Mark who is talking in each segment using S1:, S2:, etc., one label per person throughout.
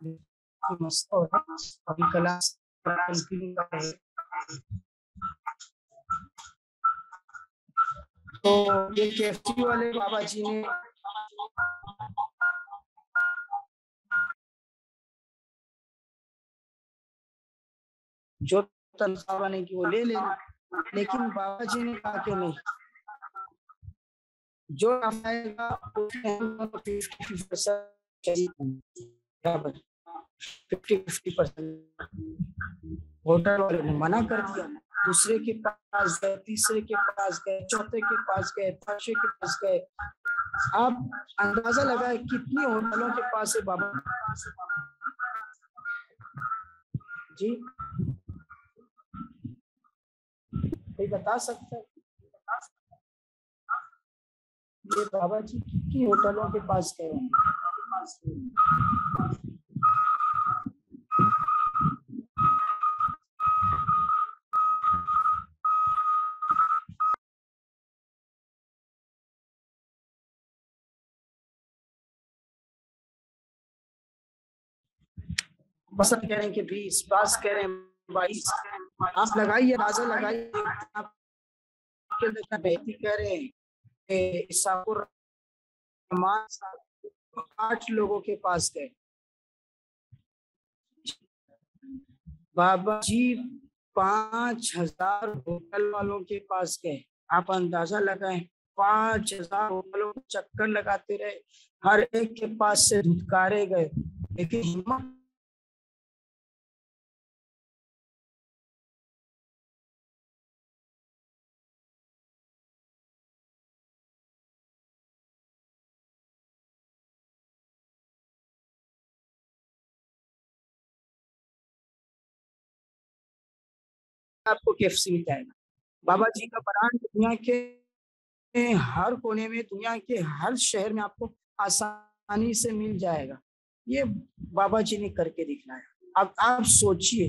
S1: मस्त हो रहा है। अभी क्लास कंटिन्यू कर रहे हैं। तो ये केएफसी वाले बाबा जी ने जो तनख्वाह बने की वो ले लेना, लेकिन बाबा जी ने कहा कि नहीं, जो आएगा उसमें हम 50% होटल वाले ने मना कर दिया। दूसरे के पास गए, तीसरे के पास गए, चौथे के पास गए, पांचवे के पास गए। आप अंदाजा लगाए कितनी होटलों के पास है बाबा जी, कोई बता सकता है? ये बाबा जी कितनी होटलों के पास गए? पसंद कह रहे हैं कि 20, पास कह रहे हैं 22। आप लगाइए, राजा लगाइए। आप बेहती कह रहे हैं कि 8 लोगों के पास गए बाबा जी, 5000 होटल वालों के पास गए। आप अंदाजा लगाएं, 5000 होटलों को चक्कर लगाते रहे, हर एक के पास से धुतकारे गए, लेकिन हिम्मत आपको केएफसी मिल जाएगा। बाबा जी का ब्रांड दुनिया के हर कोने में, दुनिया के हर शहर में आपको आसानी से मिल जाएगा। ये बाबा जी ने करके दिखलाया। अब आप सोचिए,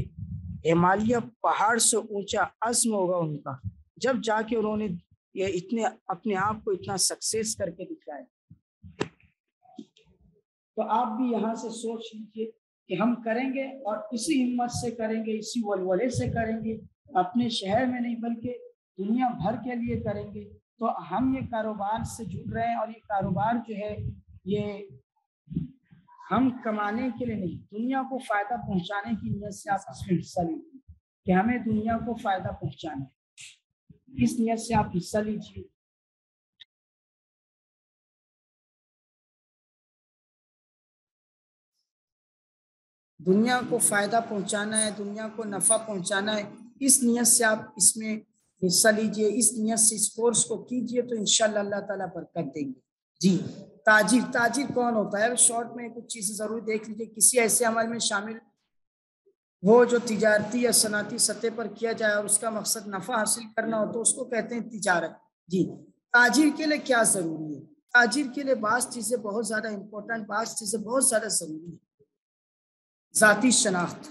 S1: हिमालय पहाड़ से ऊंचा अज़्म होगा उनका, जब जाके उन्होंने ये इतने अपने आप को इतना सक्सेस करके दिखलाया। तो आप भी यहाँ से सोच लीजिए कि हम करेंगे, और इसी हिम्मत से करेंगे, इसी वलवले से करेंगे, अपने शहर में नहीं बल्कि दुनिया भर के लिए करेंगे। तो हम ये कारोबार से जुड़ रहे हैं, और ये कारोबार जो है ये हम कमाने के लिए नहीं, दुनिया को फायदा पहुंचाने की नीयत से आप इसमें हिस्सा लीजिए कि हमें दुनिया को फायदा पहुंचाना है। इस नीयत से आप हिस्सा लीजिए। दुनिया को फायदा पहुंचाना है, दुनिया को नफा पहुंचाना है, इस नीयत से आप इसमें हिस्सा लीजिए, इस नीयत से इस कोर्स को कीजिए, तो इंशाल्लाह अल्लाह ताला बरकत देंगे। जी, ताजिर, ताजिर कौन होता है? शॉर्ट में कुछ चीजें जरूर देख लीजिए। किसी ऐसे अमल में शामिल हो जो तिजारती या सनाती सतह पर किया जाए और उसका मकसद नफा हासिल करना हो, तो उसको कहते हैं तिजारत। जी, ताजिर के लिए क्या जरूरी है? ताजिर के लिए बात चीजें बहुत ज्यादा इंपॉर्टेंट, बात चीजें बहुत ज्यादा जरूरी है। जाती शनाख्त,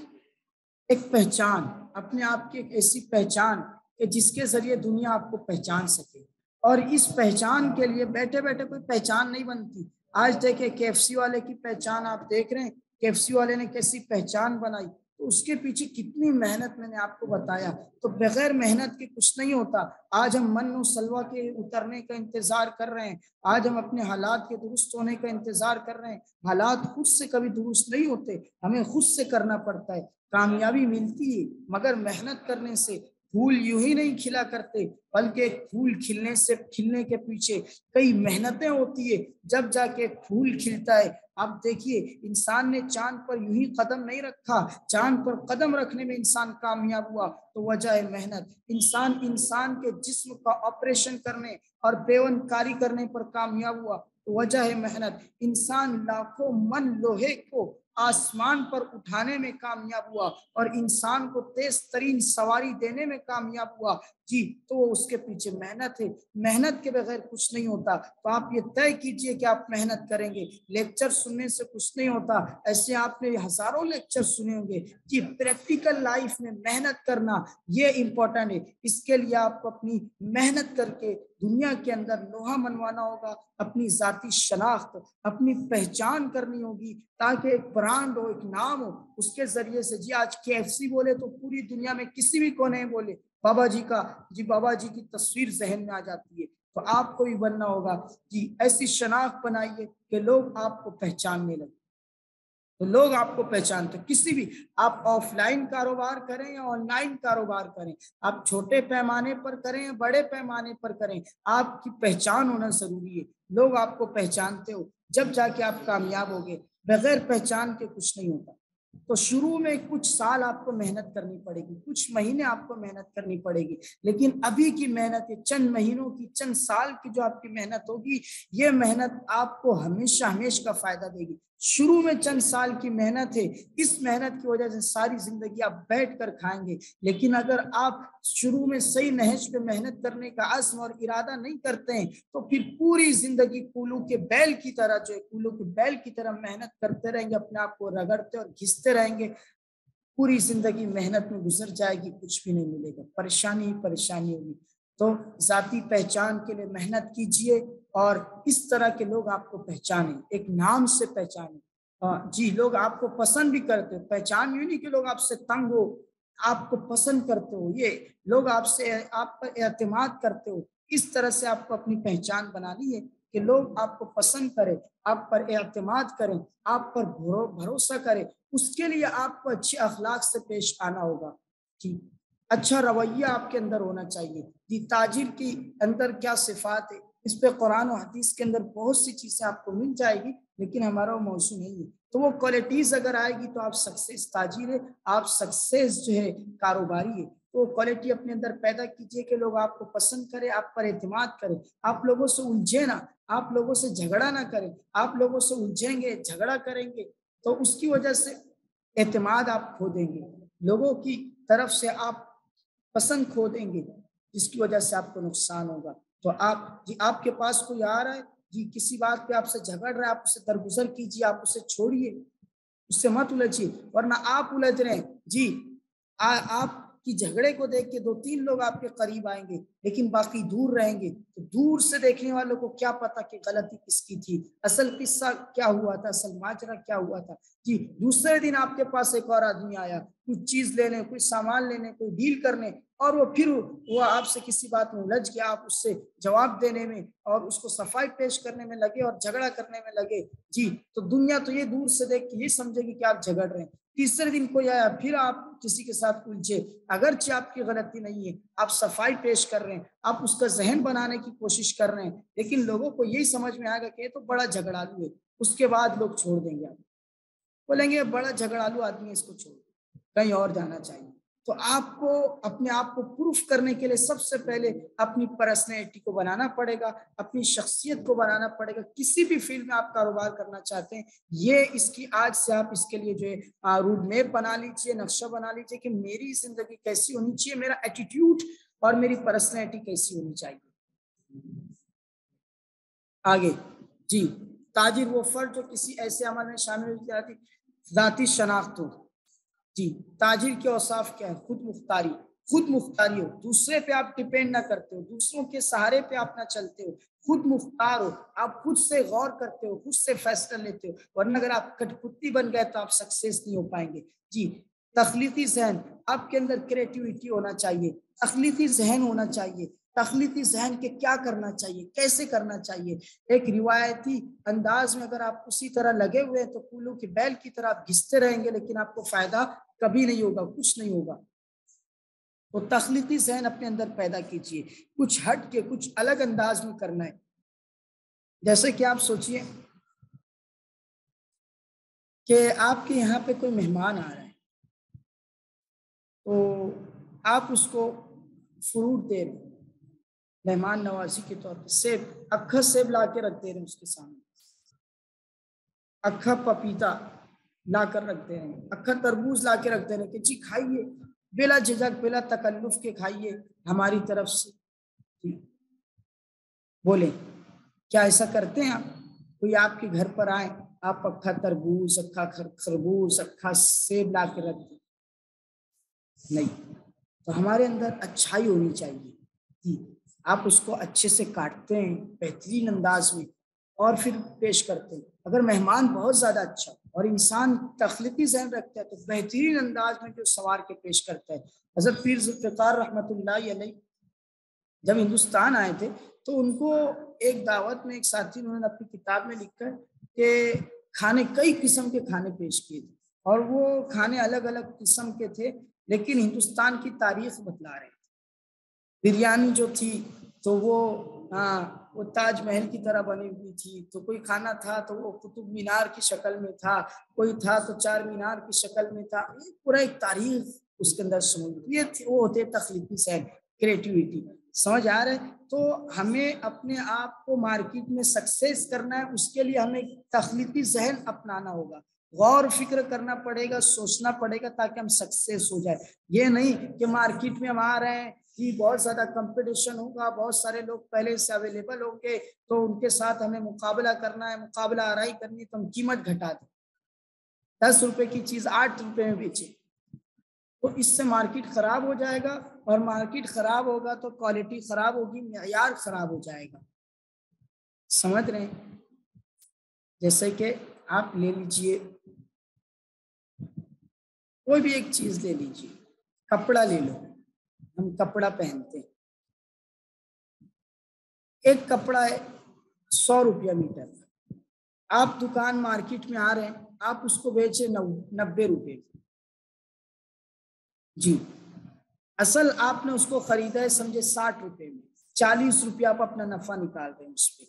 S1: एक पहचान, अपने आप की एक ऐसी पहचान कि जिसके जरिए दुनिया आपको पहचान सके। और इस पहचान के लिए बैठे बैठे कोई पहचान नहीं बनती। आज देखे केएफसी वाले की पहचान आप देख रहे हैं, केएफसी वाले ने कैसी पहचान बनाई, तो उसके पीछे कितनी मेहनत मैंने आपको बताया। तो बगैर मेहनत के कुछ नहीं होता। आज हम मन सलवा के उतरने का इंतजार कर रहे हैं, आज हम अपने हालात के दुरुस्त होने का इंतजार कर रहे हैं। हालात खुद से कभी दुरुस्त नहीं होते, हमें खुद से करना पड़ता है। कामयाबी मिलती है मगर मेहनत करने से। फूल यूं ही नहीं खिला करते, बल्कि एक फूल खिलने के पीछे कई मेहनतें होती है, जब जाके फूल खिलता है। आप देखिए, इंसान ने चांद पर यूं ही कदम नहीं रखा, चांद पर कदम रखने में इंसान कामयाब हुआ, तो वजह है मेहनत। इंसान के जिस्म का ऑपरेशन करने और पेवनकारी करने पर कामयाब हुआ, तो वजह है मेहनत। इंसान लाखों मन लोहे को आसमान पर उठाने में कामयाब हुआ, और इंसान को तेज तरीन सवारी देने में कामयाब हुआ। जी, तो उसके पीछे मेहनत है। मेहनत के बगैर कुछ नहीं होता। तो आप ये तय कीजिए कि आप मेहनत करेंगे। लेक्चर सुनने से कुछ नहीं होता, ऐसे आपने हजारों लेक्चर सुने होंगे। जी, प्रैक्टिकल लाइफ में मेहनत करना ये इम्पोर्टेंट है। इसके लिए आपको अपनी मेहनत करके दुनिया के अंदर लोहा मनवाना होगा, अपनी जाती शनाख्त, अपनी पहचान करनी होगी, ताकि एक ब्रांड हो, एक नाम हो, उसके जरिए से। जी आज KFC बोले तो पूरी दुनिया में किसी भी कोने में बोले बाबा जी का, जी बाबा जी की तस्वीर जहन में आ जाती है। तो आपको भी बनना होगा जी, ऐसी शनाख्त बनाइए कि लोग आपको पहचानने लगे, तो लोग आपको पहचानते। किसी भी, आप ऑफलाइन कारोबार करें या ऑनलाइन कारोबार करें, आप छोटे पैमाने पर करें या बड़े पैमाने पर करें, आपकी पहचान होना जरूरी है। लोग आपको पहचानते हो, जब जाके आप कामयाब होगे। बगैर पहचान के कुछ नहीं होता। तो शुरू में कुछ साल आपको मेहनत करनी पड़ेगी, कुछ महीने आपको मेहनत करनी पड़ेगी, लेकिन अभी की मेहनत, ये चंद महीनों की, चंद साल की जो आपकी मेहनत होगी, ये मेहनत आपको हमेशा हमेशा का फायदा देगी। शुरू में चंद साल की मेहनत है, इस मेहनत की वजह से सारी जिंदगी आप बैठ कर खाएंगे। लेकिन अगर आप शुरू में सही नहज पे मेहनत करने का अज़्म और इरादा नहीं करते हैं, तो फिर पूरी जिंदगी कूलू के बैल की तरह, जो है कूलू के बैल की तरह मेहनत करते रहेंगे, अपने आप को रगड़ते और घिसते रहेंगे। पूरी जिंदगी मेहनत में गुजर जाएगी, कुछ भी नहीं मिलेगा, परेशानी ही परेशानी होगी। तो जाती पहचान के लिए मेहनत कीजिए, और इस तरह के लोग आपको पहचाने, एक नाम से पहचाने। जी, लोग आपको पसंद भी करते हो। पहचान यूं नहीं कि लोग आपसे तंग हो, आपको पसंद करते हो, ये लोग आपसे, आप पर एतमाद करते हो। इस तरह से आपको अपनी पहचान बनानी है कि लोग आपको पसंद करें, आप पर एतमाद करें, आप पर भरोसा करें। उसके लिए आपको अच्छे अखलाक से पेश आना होगा। जी, अच्छा रवैया आपके अंदर होना चाहिए। जी, ताजिर की अंदर क्या सिफात है, इस पे कुरान और हदीस के अंदर बहुत सी चीजें आपको मिल जाएगी, लेकिन हमारा वो मौजू नहीं है। तो वो क्वालिटीज अगर आएगी तो आप सक्सेस ताजिर है, आप सक्सेस जो है कारोबारी है। तो क्वालिटी अपने अंदर पैदा कीजिए कि लोग आपको पसंद करें, आप पर एतमाद करें, आप लोगों से उलझे ना, आप लोगों से झगड़ा ना करें। आप लोगों से उलझेंगे, झगड़ा करेंगे, तो उसकी वजह से एतमाद आप खो देंगे, लोगों की तरफ से आप पसंद खो देंगे, जिसकी वजह से आपको नुकसान होगा। तो आप जी, आपके पास कोई आ रहा है जी, किसी बात पे आपसे झगड़ रहा है, आप उससे दरगुजर कीजिए, आप उसे छोड़िए, उससे मत उलझिए, वरना आप उलझ रहे हैं जी। आपकी झगड़े को देख के 2-3 लोग आपके करीब आएंगे, लेकिन बाकी दूर रहेंगे। तो दूर से देखने वालों को क्या पता कि गलती किसकी थी, असल किस्सा क्या हुआ था, असल माजरा क्या हुआ था। जी, दूसरे दिन आपके पास एक और आदमी आया, कुछ चीज लेने, कुछ सामान लेने, कोई डील करने, और वो आपसे किसी बात में उलझ गया, आप उससे जवाब देने में और उसको सफाई पेश करने में लगे और झगड़ा करने में लगे। जी, तो दुनिया तो ये दूर से देख के ये समझेगी कि आप झगड़ रहे हैं। तीसरे दिन कोई आया, फिर आप किसी के साथ उलझे, अगरचे आपकी गलती नहीं है, आप सफाई पेश कर रहे हैं, आप उसका जहन बनाने की कोशिश कर रहे हैं, लेकिन लोगों को यही समझ में आएगा कि ये तो बड़ा झगड़ालू है। उसके बाद लोग छोड़ देंगे, आप बोलेंगे बड़ा झगड़ालू आदमी है, इसको छोड़, कहीं और जाना चाहिए। तो आपको अपने आप को प्रूफ करने के लिए सबसे पहले अपनी पर्सनैलिटी को बनाना पड़ेगा, अपनी शख्सियत को बनाना पड़ेगा। किसी भी फील्ड में आप कारोबार करना चाहते हैं, ये इसकी आज से आप इसके लिए जो है रूड मैप बना लीजिए, नक्शा बना लीजिए कि मेरी जिंदगी कैसी होनी चाहिए, मेरा एटीट्यूड और मेरी पर्सनैलिटी कैसी होनी चाहिए। आगे जी, ताजिर वो फर्द जो किसी ऐसे अमल में शामिल हो जाती शनाख्त हो। जी, ताजिर के औसाफ क्या है? खुद मुख्तारी, खुद मुख्तारी हो, दूसरे पे आप डिपेंड ना करते हो, दूसरों के सहारे पे आप ना चलते हो, खुद मुख्तार हो, आप खुद से गौर करते हो, खुद से फैसला लेते हो। वरना अगर आप कठपुतली बन गए तो आप सक्सेस नहीं हो पाएंगे। जी, तख्लीकी जहन, आपके अंदर क्रिएटिविटी होना चाहिए, तख्लीकी जहन होना चाहिए। तख्लीकी जहन के क्या करना चाहिए, कैसे करना चाहिए, एक रिवायती अंदाज में अगर आप उसी तरह लगे हुए हैं तो कूलों की बैल की तरह आप घिसते रहेंगे, लेकिन आपको फायदा कभी नहीं होगा, कुछ नहीं होगा। तो तख्लीकी जहन अपने अंदर पैदा कीजिए, कुछ हट के, कुछ अलग अंदाज में करना है। जैसे कि आप सोचिए कि आपके यहाँ पे कोई मेहमान आ रहा है, तो आप उसको फ्रूट दे रहे हैं, मेहमान नवाजी के तौर पे सेब, अक्खा सेब ला के रख दे रहे हैं उसके सामने, अक्खा पपीता ला कर रख दे रहे हैं, अक्खा तरबूज ला के रख दे रहे हैं कि जी खाइए, बिला झिझक बिला तकल्लुफ के खाइए हमारी तरफ से। जी, बोले क्या ऐसा करते हैं आप? कोई आपके घर पर आए, आप अक्खा तरबूज, अक्खा खरबूज, अक्खा सेब ला के रख दें? नहीं। तो हमारे अंदर अच्छाई होनी चाहिए। जी, आप उसको अच्छे से काटते हैं बेहतरीन अंदाज में और फिर पेश करते हैं। अगर मेहमान बहुत ज्यादा अच्छा और इंसान तख्लीकी ज़हन रखता है तो बेहतरीन अंदाज में जो सवार के पेश करता है। हज़रत पीर ज़ुल्फ़िकार रहमतुल्लाहि अलैह जब हिंदुस्तान आए थे तो उनको एक दावत में एक साथी ने उन्होंने अपनी किताब में लिखा है कि खाने कई किस्म के खाने पेश किए थे और वो खाने अलग अलग किस्म के थे, लेकिन हिंदुस्तान की तारीख बतला रहे थे। बिरयानी जो थी तो वो वो ताजमहल की तरह बनी हुई थी, तो कोई खाना था तो वो कुतुब मीनार की शक्ल में था, कोई था तो चार मीनार की शक्ल में था। ये पूरा एक तारीख उसके अंदर समझ ये वो होते तख्लीकी सहन, क्रिएटिविटी। समझ आ रहा है? तो हमें अपने आप को मार्केट में सक्सेस करना है, उसके लिए हमें तख्लीकी जहन अपनाना होगा, गौर फिक्र करना पड़ेगा, सोचना पड़ेगा ताकि हम सक्सेस हो जाए। ये नहीं कि मार्केट में हम आ रहे हैं कि बहुत ज्यादा कंपटीशन होगा, बहुत सारे लोग पहले से अवेलेबल होंगे तो उनके साथ हमें मुकाबला करना है, मुकाबला आराई करनी है, तो हम कीमत घटा दें, 10 रुपए की चीज 8 रुपए में बेचे, तो इससे मार्केट खराब हो जाएगा और मार्केट खराब होगा तो क्वालिटी खराब होगी, मेयार खराब हो जाएगा। समझ रहे हैं? जैसे कि आप ले लीजिए कोई भी एक चीज ले लीजिए, कपड़ा ले लो, हम कपड़ा पहनते हैं, एक कपड़ा है 100 रुपया मीटर, आप दुकान मार्केट में आ रहे हैं, आप उसको बेचे 90 रुपए जी, असल आपने उसको खरीदा है समझे 60 रुपए में, 40 रुपया आप अपना नफा निकाल रहे हैं उस पर।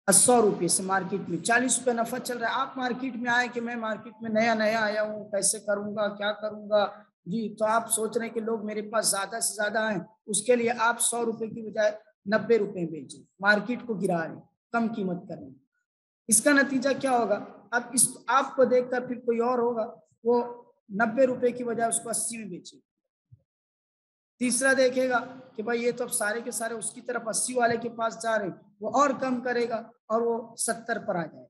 S1: 100 रुपये से मार्केट में 40 रुपये नफा चल रहा है। आप मार्केट में आए कि मैं मार्केट में नया नया आया हूँ, कैसे करूंगा, क्या करूंगा जी, तो आप सोच रहे हैं कि लोग मेरे पास ज्यादा से ज्यादा आए, उसके लिए आप 100 रुपए की बजाय 90 रुपए बेचे, मार्केट को गिरा रहे, कम कीमत कर रहे हैं। इसका नतीजा क्या होगा? अब इस आपको देखकर फिर कोई और होगा, वो 90 रुपए की बजाय उसको 80 में बेचे। तीसरा देखेगा कि भाई ये तो अब सारे के सारे उसकी तरफ 80 वाले के पास जा रहे, वो और कम करेगा और वो 70 पर आ जाए।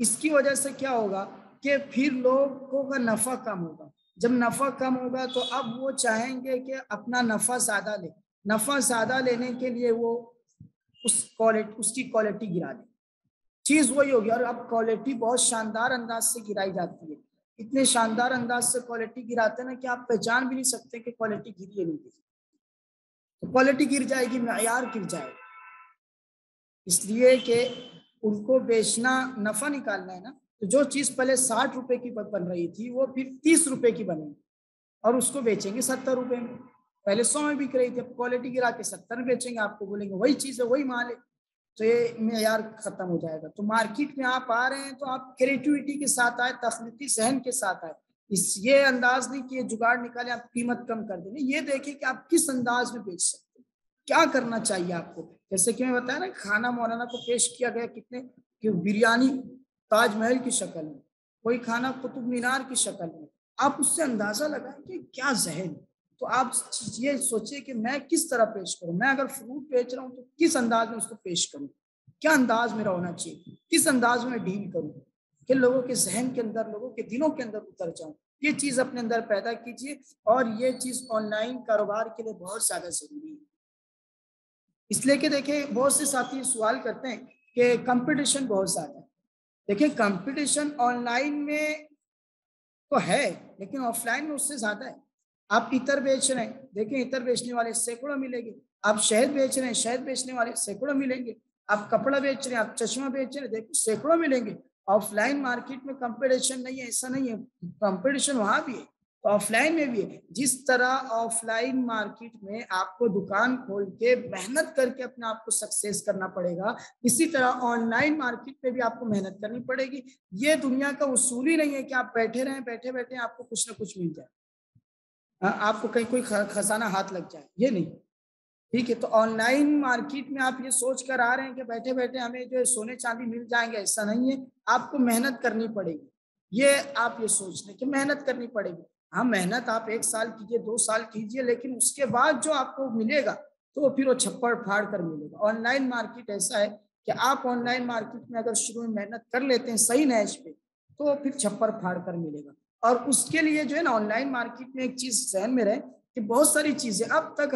S1: इसकी वजह से क्या होगा कि फिर लोगों का नफा कम होगा। जब नफा कम होगा तो अब वो चाहेंगे कि अपना नफा ज्यादा ले, नफा ज्यादा लेने के लिए वो उसकी क्वालिटी गिरा दे, चीज वही होगी। और अब क्वालिटी बहुत शानदार अंदाज से गिराई जाती है, इतने शानदार अंदाज से क्वालिटी गिराते हैं ना कि आप पहचान भी नहीं सकते कि क्वालिटी गिरी है नहीं गिरी। तो क्वालिटी गिर जाएगी, मेयार गिर जाएगा, इसलिए कि उनको बेचना नफा निकालना है ना, तो जो चीज पहले 60 रुपए की बन रही थी वो फिर 30 रुपए की बनेगी और उसको बेचेंगे 70 रुपए में। पहले 100 में बिक रही थी, अब क्वालिटी गिरा के 70 में बेचेंगे, आपको बोलेंगे वही चीज है, वही माल है, तो ये मेयार खत्म हो जाएगा। तो मार्केट में आप आ रहे हैं तो आप क्रिएटिविटी के साथ आए, तख्लीकी सहन के साथ आए। इस ये अंदाज नहीं कि जुगाड़ निकाले आप कीमत कम कर देंगे, ये देखिए कि आप किस अंदाज में बेच सकते हैं, क्या करना चाहिए आपको। जैसे कि मैं बताया ना, खाना मौलाना को पेश किया गया कितने कि बिरयानी ताजमहल की शक्ल में, कोई खाना कुतुब मीनार की शक्ल में, आप उससे अंदाजा लगाएं कि क्या जहन। तो आप ये सोचिए कि मैं किस तरह पेश करूं, मैं अगर फ्रूट बेच रहा हूं तो किस अंदाज में उसको पेश करूं, क्या अंदाज मेरा होना चाहिए, किस अंदाज में डील करूं कि लोगों के जहन के अंदर, लोगों के दिलों के अंदर उतर जाऊं। ये चीज अपने अंदर पैदा कीजिए और ये चीज ऑनलाइन कारोबार के लिए बहुत ज्यादा जरूरी है। इसलिए कि देखिए बहुत से साथी सवाल करते हैं कि कंपटीशन बहुत ज्यादा है। देखिए कंपटीशन ऑनलाइन में तो है लेकिन ऑफलाइन में उससे ज्यादा है। आप इतर बेच रहे हैं, देखिए इतर बेचने वाले सैकड़ों मिलेंगे, आप शहद बेच रहे हैं, शहद बेचने वाले सैकड़ों मिलेंगे, आप कपड़ा बेच रहे हैं, आप चश्मा बेच रहे हैं, देखो सैकड़ों मिलेंगे। ऑफलाइन मार्केट में कंपटीशन नहीं है, ऐसा नहीं है, कंपटीशन वहां भी है तो ऑफलाइन में भी है। जिस तरह ऑफलाइन मार्केट में आपको दुकान खोल के मेहनत करके अपने आप को सक्सेस करना पड़ेगा, इसी तरह ऑनलाइन मार्केट में भी आपको मेहनत करनी पड़ेगी। ये दुनिया का उसूल ही नहीं है कि आप बैठे रहें, बैठे बैठे आपको कुछ ना कुछ मिल जाए, आपको कहीं कोई खजाना हाथ लग जाए, ये नहीं। ठीक है, तो ऑनलाइन मार्केट में आप ये सोच कर आ रहे हैं कि बैठे बैठे हमें जो है सोने चांदी मिल जाएंगे, ऐसा नहीं है, आपको मेहनत करनी पड़ेगी। ये आप ये सोच लें कि मेहनत करनी पड़ेगी। हाँ, मेहनत आप 1 साल कीजिए, 2 साल कीजिए, लेकिन उसके बाद जो आपको मिलेगा तो फिर वो छप्पड़ फाड़ कर मिलेगा। ऑनलाइन मार्केट ऐसा है कि आप ऑनलाइन मार्केट में अगर शुरू में मेहनत कर लेते हैं सही नैज पे, तो फिर छप्पर फाड़ कर मिलेगा। और उसके लिए जो है ना, ऑनलाइन मार्केट में एक चीज ध्यान में रहे कि बहुत सारी चीजें अब तक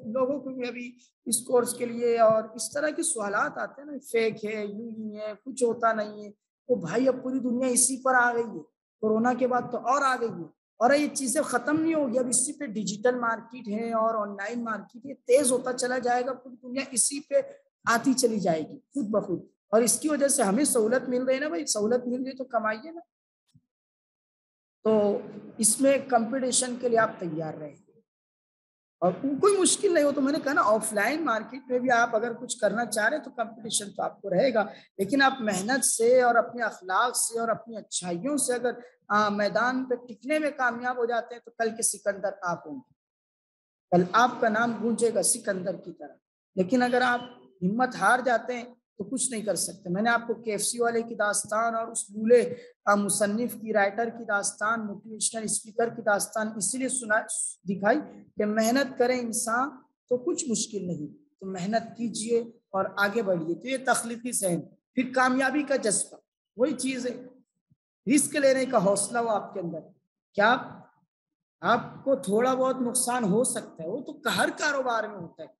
S1: लोगों को भी अभी इस कोर्स के लिए और इस तरह के सवालात आते हैं ना, फेक है, यूं ही है, कुछ होता नहीं है। तो भाई अब पूरी दुनिया इसी पर आ गई है, कोरोना के बाद तो और आ गई है। और ये चीजें खत्म नहीं होगी, अब इसी पे डिजिटल मार्केट है और ऑनलाइन मार्केट है, तेज होता चला जाएगा, पूरी दुनिया इसी पे आती चली जाएगी खुद ब खुद। और इसकी वजह से हमें सहूलत मिल रही है ना भाई, सहूलत मिल रही है तो कमाइए ना। तो इसमें कंपटीशन के लिए आप तैयार रहे, और कोई मुश्किल नहीं हो। तो मैंने कहा ना, ऑफलाइन मार्केट में भी आप अगर कुछ करना चाह रहे हैं तो कंपटीशन तो आपको रहेगा, लेकिन आप मेहनत से और अपने अखलाक से और अपनी अच्छाइयों से अगर मैदान पे टिकने में कामयाब हो जाते हैं तो कल के सिकंदर आप होंगे, कल आपका नाम गूंजेगा सिकंदर की तरह। लेकिन अगर आप हिम्मत हार जाते हैं तो कुछ नहीं कर सकते। मैंने आपको केएफसी वाले की दास्तान और उस लूले मुसन्निफ की, राइटर की दास्तान, मोटिवेशनल स्पीकर की दास्तान इसीलिए सुना दिखाई कि मेहनत करें इंसान तो कुछ मुश्किल नहीं, तो मेहनत कीजिए और आगे बढ़िए। तो ये तख्लीकी सहन, फिर कामयाबी का जज्बा, वही चीज है, रिस्क लेने का हौसला हो आपके अंदर। क्या आपको थोड़ा बहुत नुकसान हो सकता है, वो तो हर कारोबार में होता है।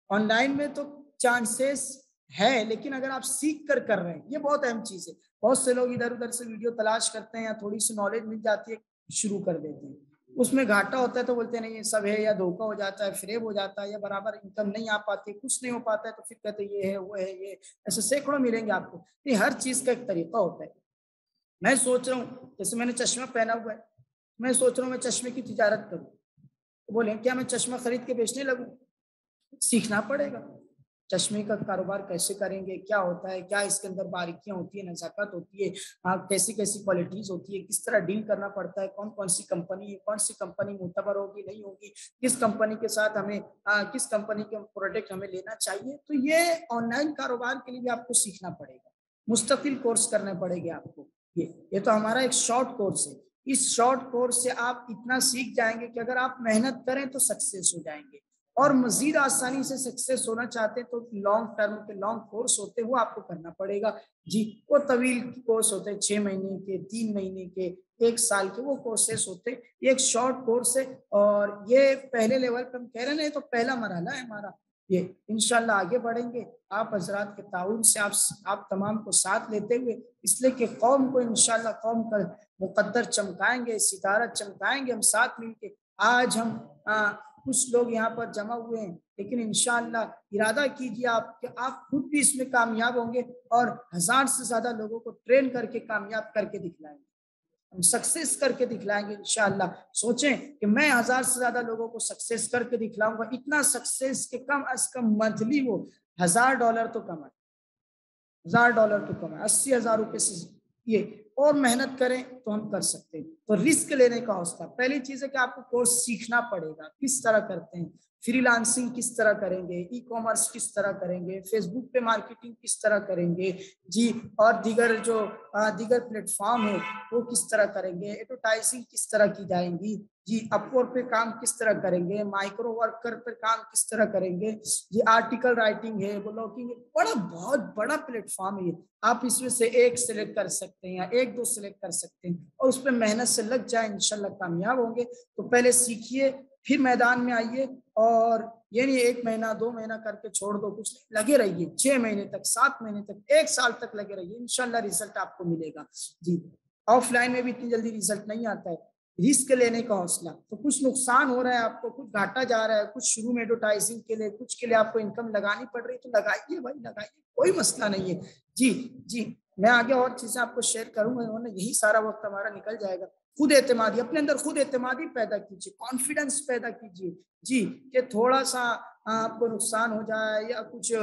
S1: ऑनलाइन में तो चांसेस है, लेकिन अगर आप सीख कर रहे हैं, ये बहुत अहम चीज है। बहुत से लोग इधर उधर से वीडियो तलाश करते हैं या थोड़ी सी नॉलेज मिल जाती है, शुरू कर देते हैं, उसमें घाटा होता है तो बोलते हैं नहीं ये सब है, या धोखा हो जाता है, फ्रेब हो जाता है, या बराबर इनकम नहीं आ पाती है, कुछ नहीं हो पाता है, तो फिर कहते हैं ये है वो है ये। ऐसे सैकड़ों मिलेंगे आपको। ये हर चीज का एक तरीका होता है। मैं सोच रहा हूँ, जैसे मैंने चश्मा पहना हुआ है, मैं सोच रहा हूँ मैं चश्मे की तिजारत करूँ, तो बोले क्या मैं चश्मा खरीद के बेचने लगूं? सीखना पड़ेगा चश्मे का कारोबार कैसे करेंगे, क्या होता है, क्या इसके अंदर बारीकियां होती है, नजाकत होती है, कैसी कैसी क्वालिटीज होती है, किस तरह डील करना पड़ता है, कौन कौन सी कंपनी है, कौन सी कंपनी मुतबर होगी नहीं होगी, किस कंपनी के साथ हमें किस कंपनी के प्रोडक्ट हमें लेना चाहिए। तो ये ऑनलाइन कारोबार के लिए भी आपको सीखना पड़ेगा, मुस्तकिल कोर्स करने पड़ेंगे आपको। ये तो हमारा एक शॉर्ट कोर्स है। इस शॉर्ट कोर्स से आप इतना सीख जाएंगे कि अगर आप मेहनत करें तो सक्सेस हो जाएंगे, और मजीद आसानी से सक्सेस होना चाहते हैं तो लॉन्ग टर्म के लॉन्ग कोर्स होते हैं वो आपको करना पड़ेगा जी। वो तवील कोर्स होते हैं, 6 महीने के, 3 महीने के, 1 साल के, वो कोर्सेस होते हैं। ये एक शॉर्ट कोर्स है, और ये पहले लेवल पे हम कह रहे हैं, तो पहला मरहला है हमारा ये। इंशाल्लाह आगे बढ़ेंगे आप हजरात के ताउन से, आप तमाम को साथ लेते हुए, इसलिए कि कौम को इंशाल्लाह कौम का मुकद्दर चमकाएंगे, सितारा चमकाएंगे हम साथ मिलके। आज हम कुछ लोग यहाँ पर जमा हुए हैं, लेकिन इंशाअल्लाह इरादा कीजिए आप कि आप खुद भी इसमें कामयाब होंगे, और 1000 से ज्यादा लोगों को ट्रेन करके कामयाब करके दिखलाएंगे, हम सक्सेस करके दिखलाएंगे इंशाअल्लाह। सोचें कि मैं 1000 से ज्यादा लोगों को सक्सेस करके दिखलाऊंगा, इतना सक्सेस के कम अज कम मंथली वो $1000 तो कमाए, $1000 तो कमाए, 80,000 रुपए से ये, और मेहनत करें तो हम कर सकते हैं। तो रिस्क लेने का हौसला, पहली चीज है कि आपको कोर्स सीखना पड़ेगा, किस तरह करते हैं, फ्रीलांसिंग किस तरह करेंगे, ई कॉमर्स किस तरह करेंगे, फेसबुक पे मार्केटिंग किस तरह करेंगे जी, और दीगर जो दीगर प्लेटफॉर्म है वो किस तरह करेंगे, एडवर्टाइजिंग किस तरह की जाएंगी जी, अपवर्क पे काम किस तरह करेंगे, माइक्रो वर्कर पे काम किस तरह करेंगे जी, आर्टिकल राइटिंग है, ब्लॉगिंग है, बड़ा बहुत बड़ा प्लेटफॉर्म है ये। आप इसमें से एक सिलेक्ट कर सकते हैं या एक दो सिलेक्ट कर सकते हैं, और उस पर मेहनत से लग जाए, इंशाल्लाह कामयाब होंगे। तो पहले सीखिए, फिर मैदान में आइए, और ये नहीं 1 महीना 2 महीना करके छोड़ दो, कुछ नहीं, लगे रहिए 6 महीने तक, 7 महीने तक, 1 साल तक लगे रहिए, इंशाल्लाह रिजल्ट आपको मिलेगा जी। ऑफलाइन में भी इतनी जल्दी रिजल्ट नहीं आता है। रिस्क लेने का हौसला, तो कुछ नुकसान हो रहा है आपको, कुछ घाटा जा रहा है, कुछ शुरू में एडवर्टाइजिंग के लिए, कुछ के लिए आपको इनकम लगानी पड़ रही है, तो लगाइए भाई, लगाइए, कोई मसला नहीं है जी। जी, मैं आगे और चीजें आपको शेयर करूंगा, वरना यही सारा वक्त हमारा निकल जाएगा। खुद एतमादी, अपने अंदर खुद एतमादी पैदा कीजिए, कॉन्फिडेंस पैदा कीजिए जी, कि थोड़ा सा आपको नुकसान हो जाए या कुछ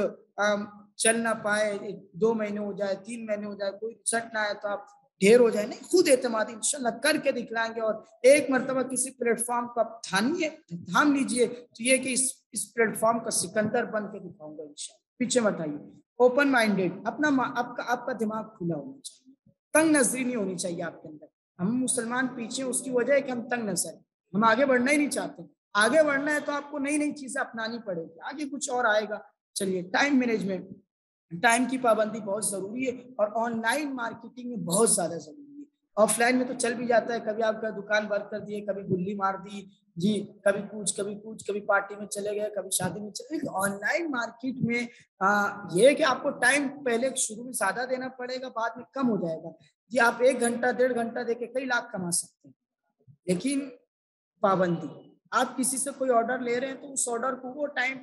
S1: चल ना पाए, 2 महीने हो जाए, 3 महीने हो जाए, कोई रिजल्ट ना आए तो आप ढेर हो जाए, नहीं, खुद एतमादी इंशाल्लाह करके दिखलाएंगे। और एक मरतबा किसी प्लेटफॉर्म को आप थाम लीजिए, तो ये कि इस प्लेटफॉर्म का सिकंदर बन के दिखाऊंगा इंशाल्लाह। पीछे मत आइए, ओपन माइंडेड, आपका दिमाग खुला होना चाहिए, तंग नजरी नहीं होनी चाहिए आपके अंदर। हम मुसलमान पीछे, उसकी वजह है कि हम तंग नजर, हम आगे बढ़ना ही नहीं चाहते। आगे बढ़ना है तो आपको नई नई चीजें अपनानी पड़ेगी, आगे कुछ और आएगा। चलिए, टाइम मैनेजमेंट, टाइम की पाबंदी बहुत जरूरी है, और ऑनलाइन मार्केटिंग में बहुत ज्यादा जरूरी है। ऑफलाइन में तो चल भी जाता है, कभी आपका दुकान बंद कर दिए, कभी गुल्ली मार दी जी, कभी कुछ, कभी पार्टी में चले गए, कभी शादी में चले गए। ऑनलाइन मार्केट में ये है कि आपको टाइम पहले शुरू में ज्यादा देना पड़ेगा, बाद में कम हो जाएगा जी। आप 1 घंटा 1.5 घंटा देके कई लाख कमा सकते हैं, लेकिन पाबंदी, आप किसी से कोई ऑर्डर ले रहे हैं तो उस ऑर्डर को वो टाइम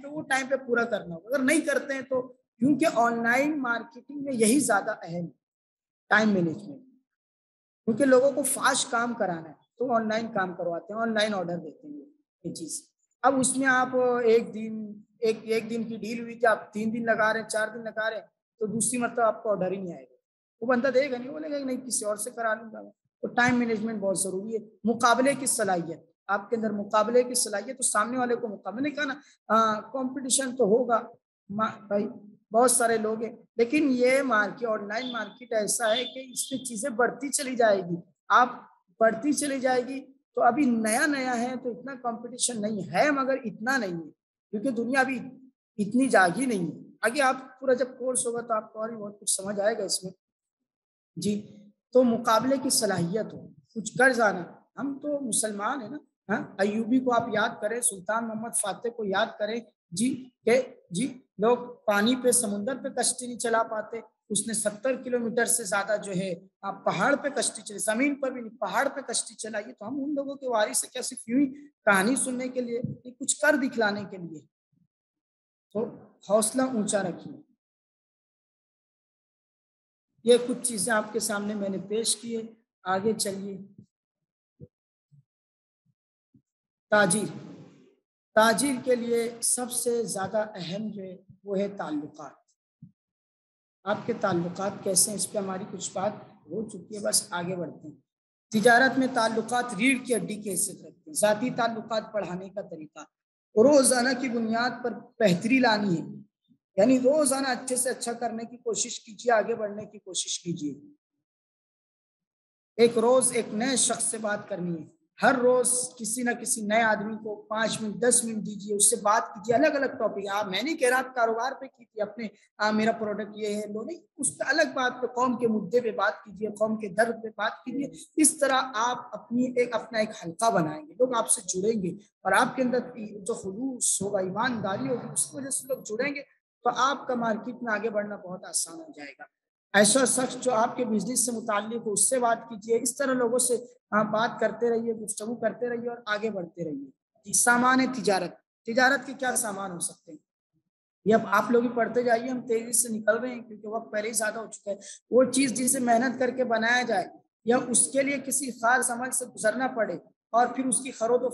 S1: पे पूरा करना होगा। अगर नहीं करते हैं तो, क्योंकि ऑनलाइन मार्केटिंग में यही ज्यादा अहम है, टाइम मैनेजमेंट, क्योंकि लोगों को फास्ट काम कराना है तो ऑनलाइन काम करवाते हैं, ऑनलाइन ऑर्डर देते हैं ये चीज। अब उसमें आप एक दिन की डील हुई कि आप 3 दिन लगा रहे हैं, 4 दिन लगा रहे हैं, तो दूसरी मतलब आपको ऑर्डर ही नहीं आएगा, वो बंदा देगा नहीं, बोलेगा नहीं किसी और से करा लूंगा। तो टाइम मैनेजमेंट बहुत जरूरी है। मुकाबले की सलाहियत, आपके अंदर मुकाबले की सलाहियत, तो सामने वाले को मुकाबले का ना, कंपटीशन तो होगा भाई, बहुत सारे लोग हैं, लेकिन ये मार्केट, ऑनलाइन मार्केट ऐसा है कि इसमें चीजें बढ़ती चली जाएगी, आप बढ़ती चली जाएगी। तो अभी नया नया है तो इतना कंपटीशन नहीं है, मगर इतना नहीं है, क्योंकि दुनिया अभी इतनी जागी नहीं है। आगे आप पूरा जब कोर्स होगा तो आपको और भी बहुत कुछ समझ आएगा इसमें जी। तो मुकाबले की सलाहियत हो, कुछ कर जाना। हम तो मुसलमान है ना, हाँ, अयूबी को आप याद करें, सुल्तान मोहम्मद फातेह को याद करें जी, के जी लोग पानी पे, समुद्र पे कश्ती नहीं चला पाते, उसने 70 किलोमीटर से ज्यादा जो है आप पहाड़ पे कश्ती चली, जमीन पर भी नहीं, पहाड़ पे कश्ती चलाई। तो हम उन लोगों के वारिस से क्या सिर्फ यूं ही कहानी सुनने के लिए, कुछ कर दिखलाने के लिए। तो हौसला ऊंचा रखिए। ये कुछ चीजें आपके सामने मैंने पेश की है, आगे चलिए। ताजीर, ताजीर के लिए सबसे ज्यादा अहम जो है वो है ताल्लुकात। आपके ताल्लुकात कैसे हैं, इस पर हमारी कुछ बात हो चुकी है, बस आगे बढ़ते हैं। तिजारत में ताल्लुकात रीढ़ की हड्डी की हैसियत रखते हैं। ज़ाती ताल्लुकात बढ़ाने का तरीका, रोजाना की बुनियाद पर बेहतरी लानी है, यानी रोजाना अच्छे से अच्छा करने की कोशिश कीजिए, आगे बढ़ने की कोशिश कीजिए। एक रोज एक नए शख्स से बात करनी है, हर रोज किसी ना किसी नए आदमी को 5 मिनट 10 मिनट दीजिए, उससे बात कीजिए, अलग अलग टॉपिक। आप, मैं नहीं कह रहा आप कारोबार पे कीजिए अपने, मेरा प्रोडक्ट ये है, लो नहीं, उस पर अलग बात पे, कौम के मुद्दे पे बात कीजिए, कौम के दर्द पे बात कीजिए। इस तरह आप अपना एक हल्का बनाएंगे, लोग आपसे जुड़ेंगे, और आपके अंदर जो खुलूस होगा, ईमानदारी होगी, उसकी वजह से लोग जुड़ेंगे, तो आपका मार्केट में आगे बढ़ना बहुत आसान हो जाएगा। ऐसा शख्स जो आपके बिजनेस से मुताल्लिक हो, उससे बात कीजिए। इस तरह लोगों से आप बात करते रहिए, गुफ्तगू करते रहिए और आगे बढ़ते रहिए। सामान तिजारत, तिजारत के क्या सामान हो सकते हैं, ये अब आप लोग ही पढ़ते जाइए, हम तेजी से निकल रहे हैं क्योंकि वक्त पहले ही ज्यादा हो चुका है। वो चीज जिसे मेहनत करके बनाया जाए, या उसके लिए किसी खास अमल से गुजरना पड़े, और फिर उसकी खरीदो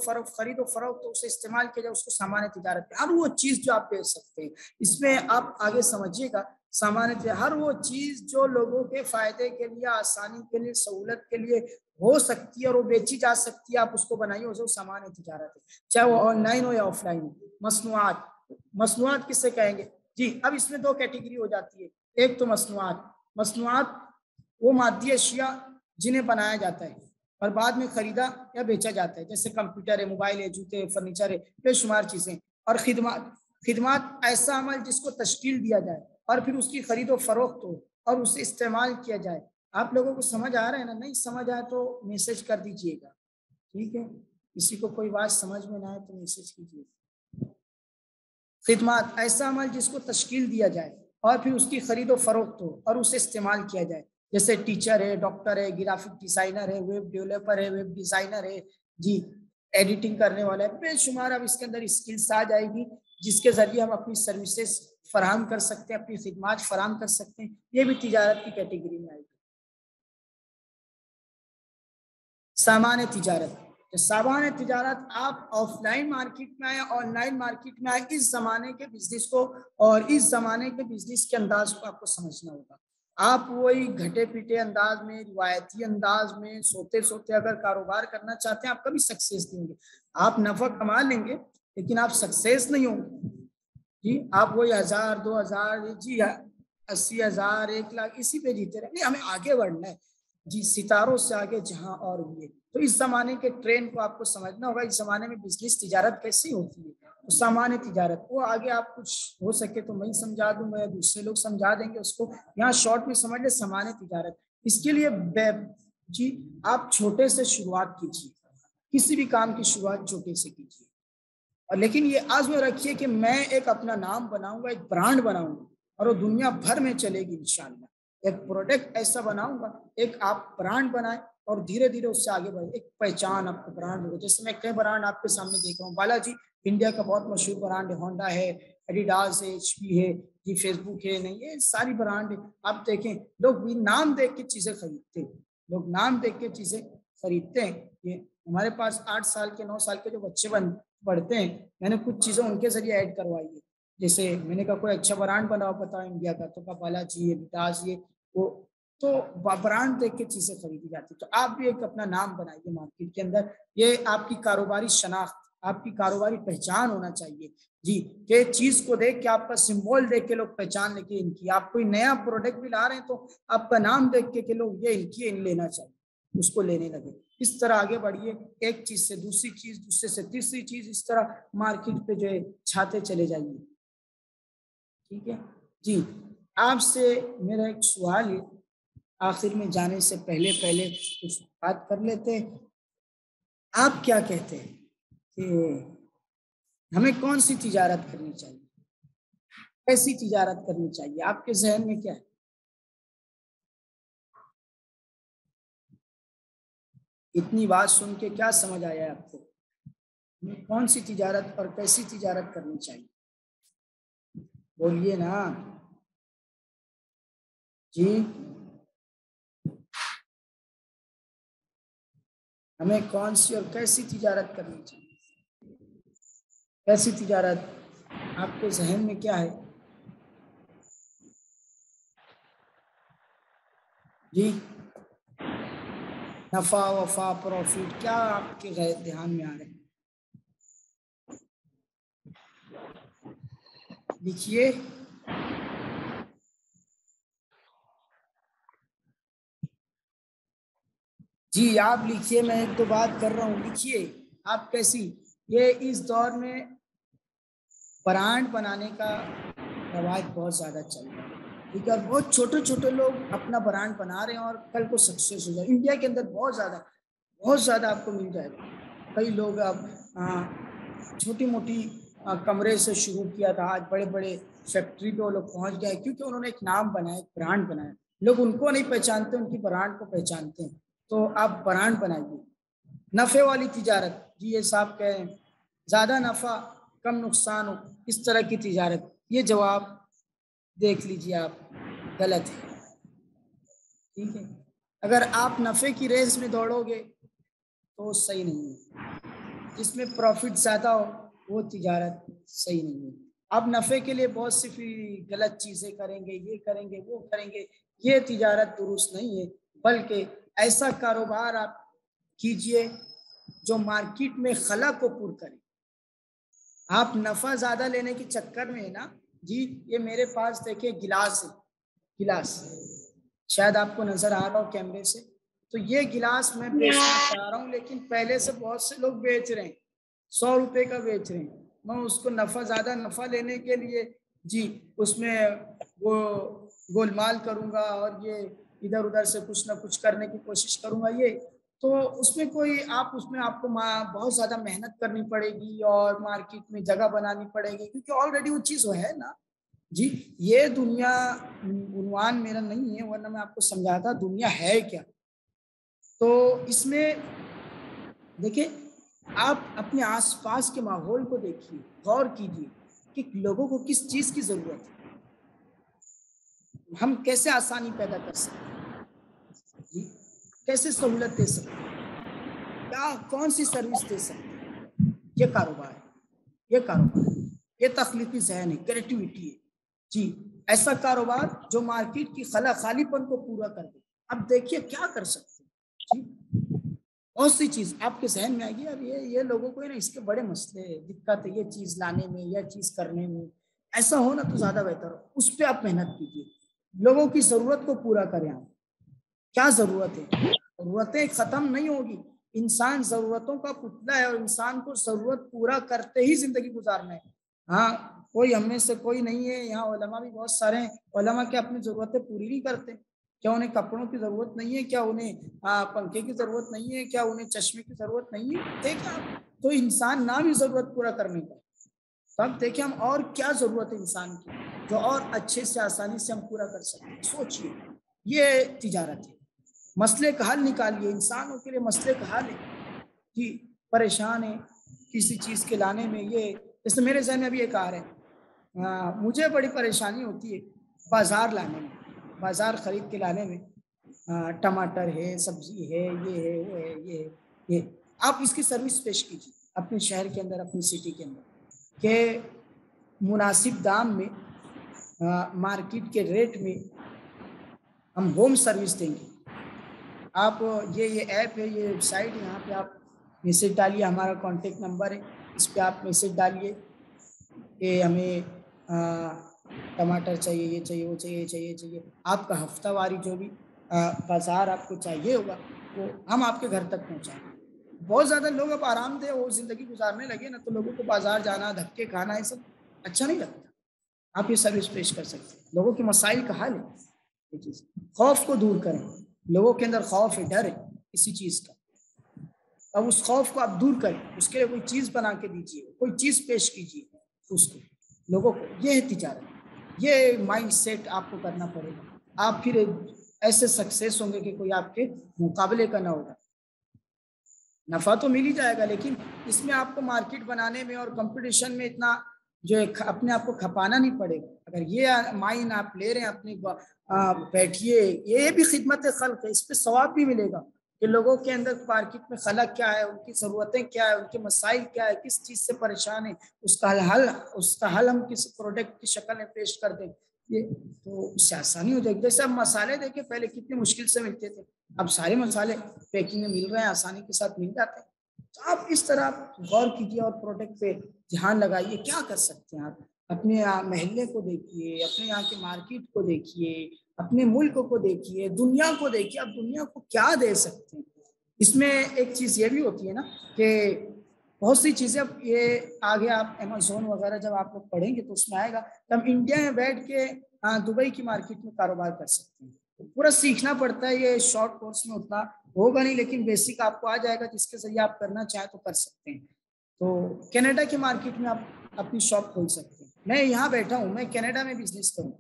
S1: फरोख्त तो उसे इस्तेमाल किया जाए, उसको सामान तिजारत। हर वो चीज जो आप बेच सकते हैं, इसमें आप आगे समझिएगा, सामान्य हर वो चीज जो लोगों के फायदे के लिए, आसानी के लिए, सहूलत के लिए हो सकती है और वो बेची जा सकती है, आप उसको बनाइए, उसे सामान्य तिजारत है, चाहे वो ऑनलाइन हो या ऑफलाइन हो। मसनूआत, मसनूआत किससे कहेंगे जी, अब इसमें 2 कैटेगरी हो जाती है। एक तो मसनूआत, मसनूआत वो मादी अशिया जिन्हें बनाया जाता है और बाद में खरीदा या बेचा जाता है, जैसे कंप्यूटर है, मोबाइल है, जूते है, फर्नीचर है, बेशुमार चीजें। और खिदमत, खिदमत ऐसा अमल जिसको तश्कील दिया जाए और फिर उसकी खरीदो फरोख्त हो और उसे इस्तेमाल किया जाए। आप लोगों को समझ आ रहा है ना, नहीं समझ आए तो मैसेज कर दीजिएगा, ठीक है, किसी को कोई बात समझ में ना आए तो मैसेज कीजिए। खिदमत ऐसा अमल जिसको तश्कील दिया जाए और फिर उसकी खरीदो फरोख्त हो और उसे इस्तेमाल किया जाए, जैसे टीचर है, डॉक्टर है, ग्राफिक डिजाइनर है, वेब डेवलपर है, वेब डिजाइनर है जी, एडिटिंग करने वाला है, बेशुमार अब इसके अंदर स्किल्स आ जाएगी जिसके जरिए हम अपनी सर्विसेज फराहम कर सकते हैं, अपनी खिदमत फराहम कर सकते हैं। ये भी तिजारत की कैटेगरी में आएगी। सामान्य तिजारत, सामान्य तिजारत, आप ऑफलाइन मार्केट में आए, ऑनलाइन मार्केट में आए, इस जमाने के बिजनेस को और इस जमाने के बिजनेस के अंदाज को आपको समझना होगा। आप वही घटे पीटे अंदाज में, रिवायती अंदाज में, सोते सोते अगर कारोबार करना चाहते हैं, आप कभी सक्सेस नहीं होंगे। आप नफा कमा लेंगे लेकिन आप सक्सेस नहीं होंगे जी। आप वही 1000 2000 जी, 80,000 1 लाख इसी पे जीते रहे, हमें आगे बढ़ना है जी, सितारों से आगे जहां और हुए। तो इस जमाने के ट्रेंड को आपको समझना होगा, इस जमाने में बिजनेस तिजारत कैसी होती है। तो सामान्य तिजारत वो आगे आप कुछ हो सके तो मैं समझा दूंगा या दूसरे लोग समझा देंगे उसको, यहाँ शॉर्ट में समझ ले। सामान्य तिजारत, इसके लिए जी, आप छोटे से शुरुआत कीजिए, किसी भी काम की शुरुआत छोटे से कीजिए। और लेकिन ये आज़्म रखिए कि मैं एक अपना नाम बनाऊँगा, एक ब्रांड बनाऊँगा और वो दुनिया भर में चलेगी इंशाअल्लाह। एक प्रोडक्ट ऐसा बनाऊँगा, एक आप ब्रांड बनाएँ और धीरे-धीरे उससे आगे बढ़ें। एक पहचान आपको ब्रांड हो, जैसे मैं कई ब्रांड आपके सामने देख रहा हूँ। बालाजी इंडिया का बहुत मशहूर ब्रांड है, होंडा है, एडिडास है, एचपी है, ये फेसबुक है, नहीं ये सारी ब्रांड है। आप देखें लोग भी नाम देख के चीज़ें खरीदते हैं, लोग नाम देख के चीज़ें खरीदते हैं। ये हमारे पास 8 साल के 9 साल के जो बच्चे पढ़ते हैं, मैंने कुछ चीज़ें उनके ज़रिए ऐड करवाई है। जैसे मैंने कहा कोई अच्छा ब्रांड बनाओ बताओ इंडिया का, तो कहा बालाजी, एडिडास ये वो, तो ब्रांड देख के चीज़ें खरीदी जाती है। तो आप भी एक अपना नाम बनाइए मार्केट के अंदर, ये आपकी कारोबारी शनाख्त, आपकी कारोबारी पहचान होना चाहिए। जी, कि चीज़ को देख के आपका सिंबल देख के लोग पहचान लें कि इनकी, आप कोई नया प्रोडक्ट भी ला रहे हैं तो आपका नाम देख के लोग ये इनकी है, इन लेना चाहिए, उसको लेने लगे। इस तरह आगे बढ़िए, एक चीज़ से दूसरी चीज़, दूसरे से तीसरी चीज़, इस तरह मार्केट पे जो है छाते चले जाइए। ठीक है? जी, आपसे मेरा एक सवाल है, आखिर में जाने से पहले कुछ बात कर लेते हैं। आप क्या कहते हैं कि हमें कौन-सी तिजारत करनी चाहिए? कैसी तिजारत करनी चाहिए? आपके ज़हन में क्या है? इतनी बात सुन के क्या समझ आया है आपको? हमें कौन-सी तिजारत और कैसी तिजारत करनी चाहिए? बोलिए ना। जी, हमें कौन-सी और कैसी तिजारत करनी चाहिए? कैसी तिजारत? आपके ज़हन में क्या है? जी, नफ़ा-वफ़ा, प्रॉफ़िट क्या आपके ध्यान में आ रहे हैं? लिखिए। जी, आप लिखिए, मैं एक तो बात कर रहा हूँ, लिखिए। आप कैसी? ये इस दौर में ब्रांड बनाने का रवाज बहुत ज़्यादा चल रहा है, ठीक है? और बहुत छोटे-छोटे लोग अपना ब्रांड बना रहे हैं और कल को सक्सेस हो जाए। इंडिया के अंदर बहुत ज़्यादा आपको मिल जाएगा। कई लोग अब छोटी-मोटी कमरे से शुरू किया था, आज बड़े-बड़े फैक्ट्री पे वो लोग पहुँच गए क्योंकि उन्होंने एक नाम बनाया, एक ब्रांड बनाया। लोग उनको नहीं पहचानते, उनकी ब्रांड को पहचानते हैं। तो आप ब्रांड बनाइए। नफ़े वाली तिजारत, जी ये साहब कह रहे हैं, ज़्यादा नफ़ा, कम नुकसान हो, इस तरह की तिजारत। ये जवाब देख लीजिए आप, गलत है, ठीक है? अगर आप नफ़े की रेस में दौड़ोगे, तो सही नहीं है। जिसमें प्रॉफ़िट ज़्यादा हो, वो तिजारत सही नहीं है। आप नफ़े के लिए बहुत सी फिर गलत चीज़ें करेंगे, ये करेंगे, वो करेंगे, ये तिजारत दुरुस्त नहीं है, बल्कि ऐसा कारोबार आप कीजिए, जो मार्केट में खला को पूर्ण करे। आप नफ़ा ज़्यादा लेने के चक्कर में ना, जी, ये मेरे पास देखिए गिलास है, गिलास, शायद आपको नज़र आ रहा हो कैमरे से। तो ये गिलास मैं बेचना चाह रहा हूँ, लेकिन पहले से बहुत से लोग बेच रहे हैं, ₹100 का बेच रहे हैं। मैं उसको ज़्यादा नफ़ा लेने के लिए, जी, उसमें वो गोलमाल करूँगा और ये इधर-उधर से कुछ ना कुछ करने की कोशिश करूँगा ये, तो उसमें कोई आप उसमें आपको बहुत ज़्यादा मेहनत करनी पड़ेगी और मार्केट में जगह बनानी पड़ेगी क्योंकि ऑलरेडी वो चीज़ वो है ना। जी, ये दुनिया उन्वान मेरा नहीं है, वरना मैं आपको समझाता दुनिया है क्या? तो इसमें देखिए, आप अपने आस-पास के माहौल को देखिए, गौर कीजिए कि लोगों को किस चीज़ की ज़रूरत है। हम कैसे आसानी पैदा कर सकते हैं? जी, कैसे सहूलत दे सकते हैं? क्या कौन-सी सर्विस दे सकते हैं? ये कारोबार है, ये कारोबार है, ये तख्लीकी ज़हन है, क्रिएटिविटी है। जी, ऐसा कारोबार जो मार्केट की खालीपन को पूरा कर दे। अब देखिए क्या कर सकते हैं। जी, बहुत सी चीज़ आपके ज़हन में आएगी, यार ये लोगों को है ना इसके बड़े मसले हैं, दिक्कत है ये चीज़ लाने में, ये चीज़ करने में। ऐसा हो ना तो ज़्यादा बेहतर हो, उस पे आप मेहनत कीजिए। लोगों की ज़रूरत को पूरा करें आप। क्या ज़रूरत है? ज़रूरतें ख़त्म नहीं होगी। इंसान ज़रूरतों का पुतला है और इंसान को ज़रूरत पूरा करते ही ज़िंदगी गुज़ारना है। हाँ, कोई हम में से कोई नहीं है, यहाँ उलमा भी बहुत सारे हैं, उलमा क्या अपनी ज़रूरतें पूरी नहीं करते? क्या उन्हें कपड़ों की जरूरत नहीं है? क्या उन्हें पंखे की जरूरत नहीं है? क्या उन्हें चश्मे की जरूरत नहीं है? देखिए आप, तो इंसान नाम ही जरूरत पूरा करने का। तो अब देखिए हम और क्या जरूरत है इंसान की जो और अच्छे से आसानी से हम पूरा कर सकते हैं। सोचिए, ये तिजारत है। मसले का हल निकालिए, इंसानों के लिए मसले का हल है कि परेशान है किसी चीज के लाने में। ये जैसे मेरे जहन में अभी एक आ रहा है, मुझे बड़ी परेशानी होती है बाजार लाने में, बाजार खरीद के लाने में। टमाटर है, सब्जी है, ये है, वो है, ये है, ये। आप इसकी सर्विस पेश कीजिए अपने शहर के अंदर, अपनी सिटी के अंदर, के मुनासिब दाम में, मार्केट के रेट में हम होम सर्विस देंगे। आप ये ऐप है, ये वेबसाइट है, यहाँ पे आप मैसेज डालिए, हमारा कॉन्टेक्ट नंबर है, इस पर आप मैसेज डालिए कि हमें टमाटर चाहिए, ये चाहिए, वो चाहिए, चाहिए चाहिए। आपका हफ्तावारी जो भी बाजार आपको चाहिए होगा वो हम आपके घर तक पहुँचाएंगे। बहुत ज़्यादा लोग अब आरामदेह वो ज़िंदगी गुजारने लगे ना, तो लोगों को बाजार जाना, धक्के खाना, ये सब अच्छा नहीं लगता। आप ये सर्विस पेश कर सकते हैं, लोगों के मसाइल का हल है ये चीज़। खौफ को दूर करें, लोगों के अंदर खौफ है, डर है किसी चीज़ का। अब उस खौफ को आप दूर करें, उसके लिए कोई चीज़ बना के दीजिए, कोई चीज़ पेश कीजिए उसको, लोगों को। ये है तिजारत, ये माइंड सेट आपको करना पड़ेगा। आप फिर ऐसे सक्सेस होंगे कि कोई आपके मुकाबले का ना होगा। नफा तो मिल ही जाएगा, लेकिन इसमें आपको मार्केट बनाने में और कंपटीशन में इतना जो है अपने आप को खपाना नहीं पड़ेगा। अगर ये माइन आप ले रहे हैं अपनी, बैठिए, ये भी खिदमत खल्क है, इस पे सवाब भी मिलेगा कि लोगों के अंदर मार्केट में खलक क्या है, उनकी ज़रूरतें क्या है, उनके मसाइल क्या है, किस चीज़ से परेशान है, उसका हल हम किसी प्रोडक्ट की शक्ल में पेश कर दें। ये तो उससे आसानी हो जाएगी। जैसे अब मसाले देखिए पहले कितनी मुश्किल से मिलते थे, अब सारे मसाले पैकिंग में मिल रहे हैं, आसानी के साथ मिल जाते हैं। तो आप इस तरह आप गौर कीजिए और प्रोडक्ट पे ध्यान लगाइए। क्या कर सकते हैं आप? अपने मोहल्ले को देखिए, अपने यहाँ की मार्केट को देखिए, अपने मुल्क को देखिए, दुनिया को देखिए। आप दुनिया को क्या दे सकते हैं? इसमें एक चीज़ ये भी होती है ना कि बहुत सी चीज़ें, अब ये आगे आप अमेज़न वगैरह जब आप लोग पढ़ेंगे तो उसमें आएगा कि हम इंडिया में बैठ के दुबई की मार्केट में कारोबार कर सकते हैं। तो पूरा सीखना पड़ता है, ये शॉर्ट कोर्स में उतना होगा नहीं, लेकिन बेसिक आपको आ जाएगा, जिसके जरिए आप करना चाहें तो कर सकते हैं। तो कनाडा की मार्केट में आप अपनी शॉप खोल सकते हैं। मैं यहाँ बैठा हूँ, मैं कनाडा में बिजनेस करूँ,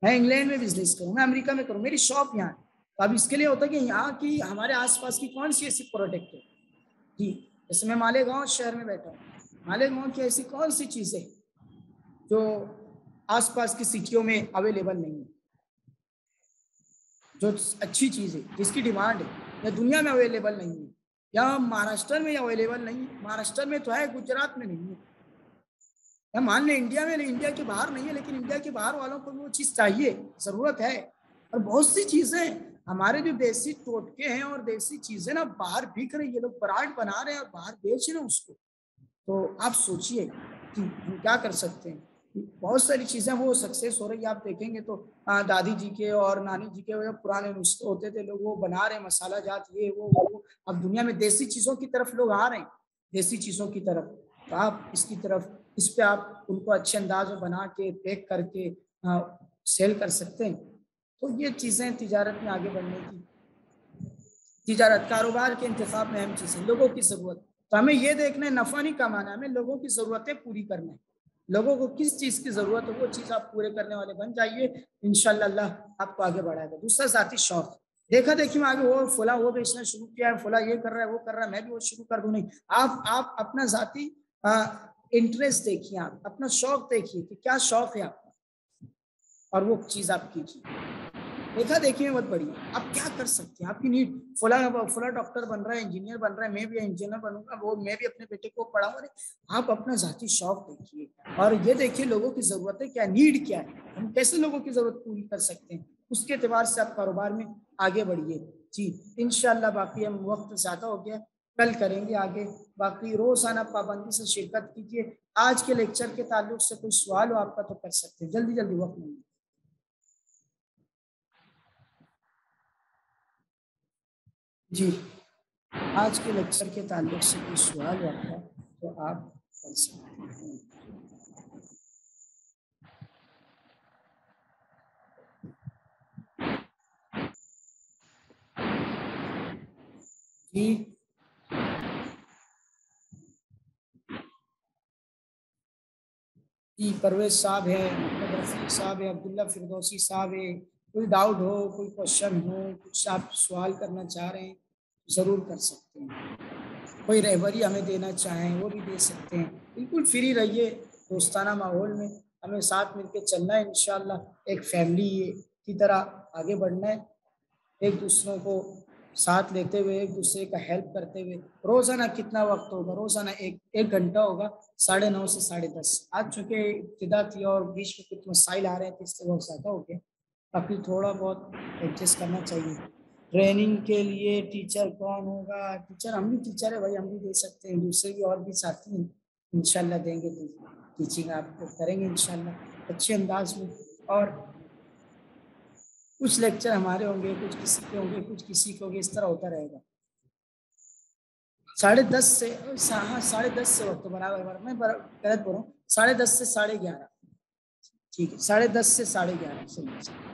S1: मैं इंग्लैंड में बिजनेस करूँ, मैं अमेरिका में करूँ, मेरी शॉप यहाँ है। तो अब इसके लिए होता है कि यहाँ की हमारे आसपास की कौन सी ऐसी प्रोडक्ट है जी। जैसे मैं मालेगांव शहर में बैठा हूँ, मालेगांव की ऐसी कौन सी चीज़ें जो आसपास की सिटियों में अवेलेबल नहीं है, जो अच्छी चीज़ है, जिसकी डिमांड है, या दुनिया में अवेलेबल नहीं है, या महाराष्ट्र में अवेलेबल नहीं है। महाराष्ट्र में तो है, गुजरात में नहीं है, या मान लें इंडिया में, इंडिया के बाहर नहीं है, लेकिन इंडिया के बाहर वालों को भी वो चीज़ चाहिए, ज़रूरत है। और बहुत सी चीज़ें हमारे जो देसी टोटके हैं और देसी चीज़ें ना बाहर बिक रही है, लोग ब्रांड बना रहे हैं और बाहर बेच रहे हैं उसको। तो आप सोचिए कि हम क्या कर सकते हैं। बहुत सारी चीज़ें वो सक्सेस हो रही है, आप देखेंगे तो दादी जी के और नानी जी के वो पुराने नुस्खे होते थे, लोग वो बना रहे हैं, मसाला जात, ये वो। अब दुनिया में देसी चीज़ों की तरफ लोग आ रहे हैं, देसी चीज़ों की तरफ। तो आप इसकी तरफ, इस पे आप उनको अच्छे अंदाज में बना के पैक करके सेल कर सकते हैं। तो ये चीज़ें तिजारत में आगे बढ़ने की, तिजारत कारोबार के इंतखाब में अहम चीज़ है, लोगों की ज़रूरत। तो हमें ये देखना है, नफ़ा नहीं कमाना, हमें लोगों की ज़रूरतें पूरी करना है। लोगों को किस चीज़ की ज़रूरत है, वो चीज़ आप पूरे करने वाले बन जाइए, इंशाअल्लाह अल्लाह आपको आगे बढ़ाएगा। दूसरा ज़ाती शौक, देखा देखी में आगे वो फला वो बेचना शुरू किया है, फला ये कर रहा है, वो कर रहा है, मैं भी वो शुरू कर दूँ, नहीं। आप अपना ज़ाती इंटरेस्ट देखिए, आप अपना शौक देखिए कि क्या शौक है आपका, और वो चीज़ आप कीजिए। देखा देखी में मत बढ़िए, आप क्या कर सकते हैं, आपकी नीड, फला फला डॉक्टर बन रहा है, इंजीनियर बन रहा है, मैं भी इंजीनियर बनूंगा, वो मैं भी अपने बेटे को पढ़ाऊंगा। आप अपना जाती शौक देखिए, और ये देखिए लोगों की जरूरतें क्या, नीड क्या है, हम कैसे लोगों की जरूरत पूरी कर सकते हैं, उसके एतबार से आप कारोबार में आगे बढ़िए जी। इंशाल्लाह। बाकी हम वक्त ज्यादा हो गया, कल करेंगे आगे। बाकी रोजाना पाबंदी से शिरकत कीजिए। आज के लेक्चर के ताल्लुक से कोई सवाल हो आपका तो कर सकते हैं, जल्दी जल्दी, वक्त नहीं। जी, आज के लेक्चर के ताल्लुक से कोई सवाल हो आपका तो आप कर सकते हैं। जी जी, परवेज साहब है, मोहम्मद रफ़ीक साहब है, अब्दुल्ला फिरदौसी साहब है। कोई डाउट हो, कोई क्वेश्चन हो, कुछ आप सवाल करना चाह रहे हैं, ज़रूर कर सकते हैं। कोई रहबरी हमें देना चाहें, वो भी दे सकते हैं। बिल्कुल फ्री रहिए, दोस्ताना माहौल में हमें साथ मिलके चलना है इंशाअल्लाह। एक फैमिली की तरह आगे बढ़ना है, एक दूसरों को साथ लेते हुए, एक दूसरे का हेल्प करते हुए। रोज़ाना कितना वक़्त होगा? रोज़ाना 1 घंटा होगा, 9:30 से 10:30। आज चूँकि इब्तिदा थी और बीच में कुछ मसाइल आ रहे थे, इसलिए बहुत ज़्यादा हो गया। बाकी थोड़ा बहुत एडजस्ट करना चाहिए। ट्रेनिंग के लिए टीचर कौन होगा? टीचर हम भी टीचर है भाई, हम भी दे सकते हैं, दूसरे भी और भी साथी हैं, इंशाल्लाह देंगे टीचिंग आपको करेंगे इंशाल्लाह अच्छे अंदाज में। और कुछ लेक्चर हमारे होंगे, कुछ किसी के होंगे, कुछ किसी के होंगे, इस तरह होता रहेगा। 10:30 से हाँ 10:30 से वक्त बराबर, मैं गलत बोल रहा हूँ, 10:30 से 11:30। ठीक है, 10:30 से 11:30 सही।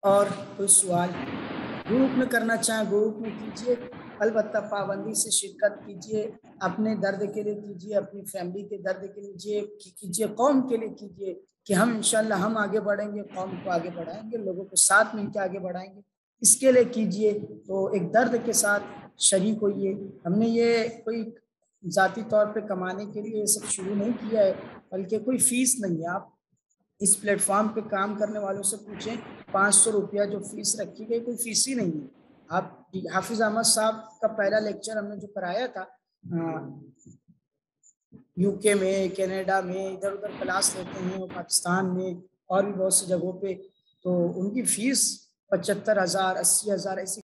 S1: और कोई सवाल ग्रुप में करना चाहें ग्रुप में कीजिए, अलबत्ता पाबंदी से शिरकत कीजिए। अपने दर्द के लिए कीजिए, अपनी फैमिली के दर्द के लिए कीजिए, कौम के लिए कीजिए कि हम इंशाल्लाह हम आगे बढ़ेंगे, कौम को आगे बढ़ाएंगे, लोगों को साथ मिलकर आगे बढ़ाएंगे। इसके लिए कीजिए, तो एक दर्द के साथ शरीक होइए। हमने ये कोई ज़ाती तौर पे कमाने के लिए ये सब शुरू नहीं किया है, बल्कि कोई फीस नहीं है। आप इस प्लेटफॉर्म पे काम करने वालों से पूछें, 500 रुपया जो फीस रखी गई, कोई फीस ही नहीं है। आप हाफिज अहमद साहब का पहला लेक्चर हमने जो कराया था यूके में, कनाडा में, इधर उधर क्लास लेते हैं, और पाकिस्तान में और भी बहुत सी जगहों पे, तो उनकी फीस 75,000 80,000 ऐसी